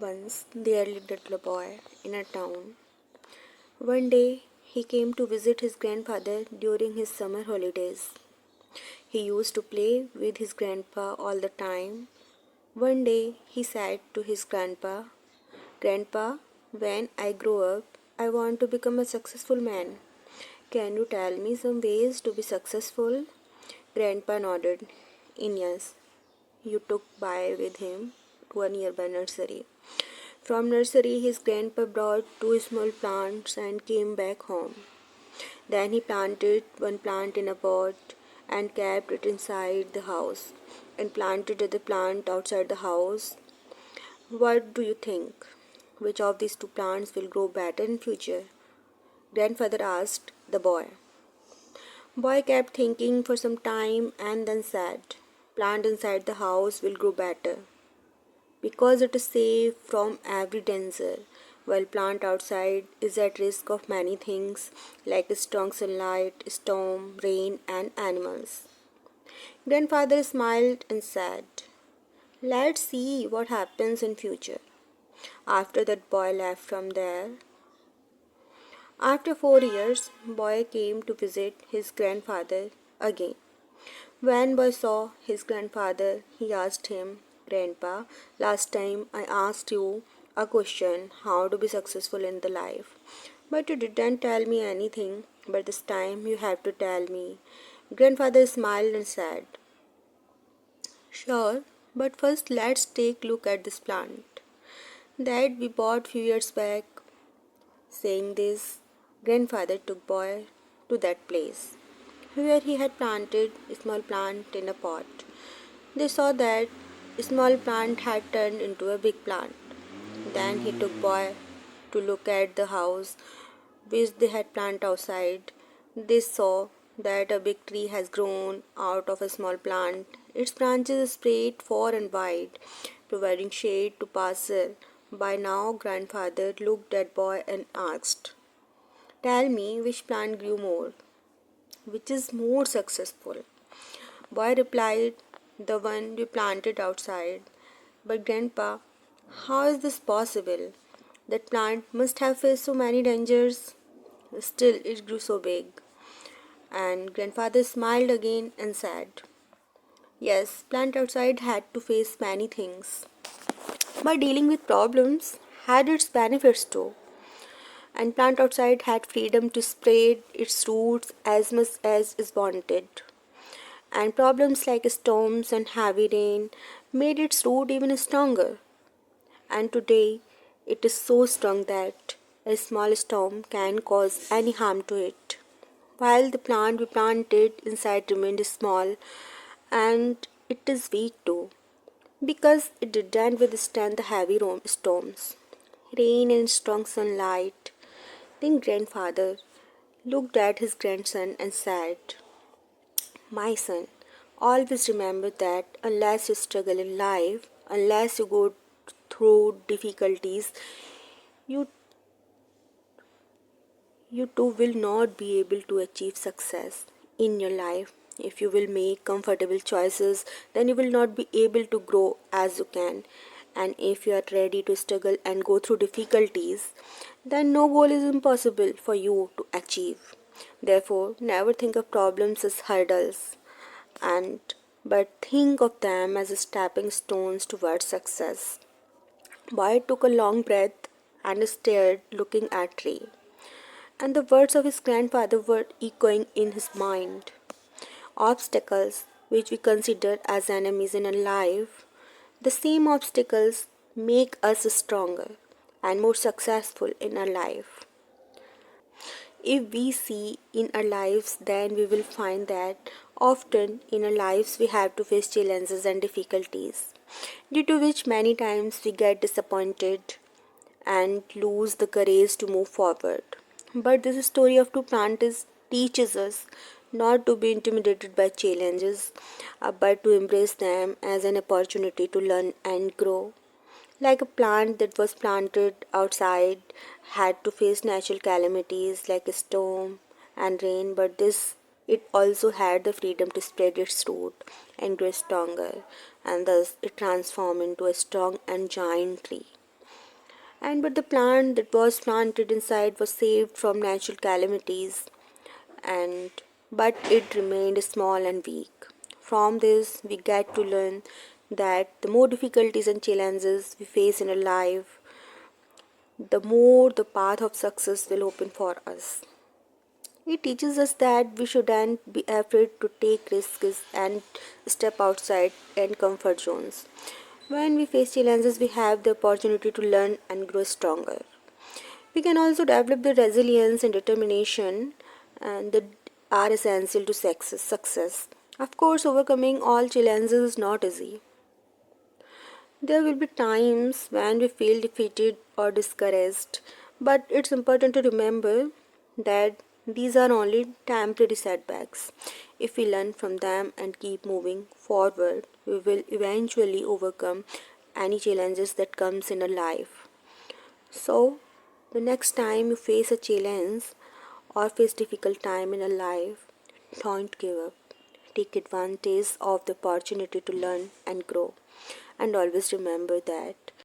Once there lived a little boy in a town. One day he came to visit his grandfather during his summer holidays. He used to play with his grandpa all the time. One day he said to his grandpa, "Grandpa, when I grow up, I want to become a successful man. Can you tell me some ways to be successful?" Grandpa nodded. In yes, you took Boy with him to a nearby nursery. From nursery, his grandpa brought two small plants and came back home. Then he planted one plant in a pot and kept it inside the house and planted the plant outside the house. What do you think? Which of these two plants will grow better in future? Grandfather asked the boy. Boy kept thinking for some time and then said, "Plant inside the house will grow better because it is safe from every danger, while plant outside is at risk of many things like strong sunlight, storm, rain, and animals." Grandfather smiled and said, "Let's see what happens in future." After that boy left from there. After 4 years, boy came to visit his grandfather again. When boy saw his grandfather, he asked him, "Grandpa, last time I asked you a question how to be successful in the life. But you didn't tell me anything, but this time you have to tell me." Grandfather smiled and said, "Sure, but first let's take a look at this plant that we bought few years back." Saying this, grandfather took boy to that place where he had planted a small plant in a pot. They saw that a small plant had turned into a big plant. Then he took boy to look at the house which they had planted outside. They saw that a big tree has grown out of a small plant. Its branches spread far and wide, providing shade to passer. By now, grandfather looked at boy and asked, "Tell me which plant grew more, which is more successful?" Boy replied, "The one we planted outside." "But grandpa, how is this possible? That plant must have faced so many dangers. Still, it grew so big." And grandfather smiled again and said, "Yes, plant outside had to face many things. But dealing with problems had its benefits too. And plant outside had freedom to spread its roots as much as is wanted. And problems like storms and heavy rain made its root even stronger. And today it is so strong that a small storm can cause any harm to it. While the plant we planted inside remained small and it is weak too, because it didn't withstand the heavy storms, rain, and strong sunlight." Then grandfather looked at his grandson and said, "My son, always remember that unless you struggle in life, unless you go through difficulties, you you too will not be able to achieve success in your life. If you will make comfortable choices, then you will not be able to grow as you can. And if you are ready to struggle and go through difficulties, then no goal is impossible for you to achieve. Therefore, never think of problems as hurdles, and but think of them as stepping stones towards success." Boy took a long breath and stared, looking at tree. And the words of his grandfather were echoing in his mind. Obstacles, which we consider as enemies in our life, the same obstacles make us stronger and more successful in our life. If we see in our lives, then we will find that often in our lives we have to face challenges and difficulties, due to which many times we get disappointed and lose the courage to move forward. But this story of two plants teaches us not to be intimidated by challenges, but to embrace them as an opportunity to learn and grow. Like a plant that was planted outside had to face natural calamities like a storm and rain, but this it also had the freedom to spread its root and grow stronger, and thus it transformed into a strong and giant tree. And but the plant that was planted inside was saved from natural calamities, and but it remained small and weak. From this, we get to learn that the more difficulties and challenges we face in our life, the more the path of success will open for us. It teaches us that we shouldn't be afraid to take risks and step outside and comfort zones. When we face challenges, we have the opportunity to learn and grow stronger. We can also develop the resilience and determination and that are essential to success. Of course, overcoming all challenges is not easy. There will be times when we feel defeated or discouraged, but it's important to remember that these are only temporary setbacks. If we learn from them and keep moving forward, we will eventually overcome any challenges that comes in our life. So, the next time you face a challenge or face difficult time in a life, don't give up. Take advantage of the opportunity to learn and grow. And always remember that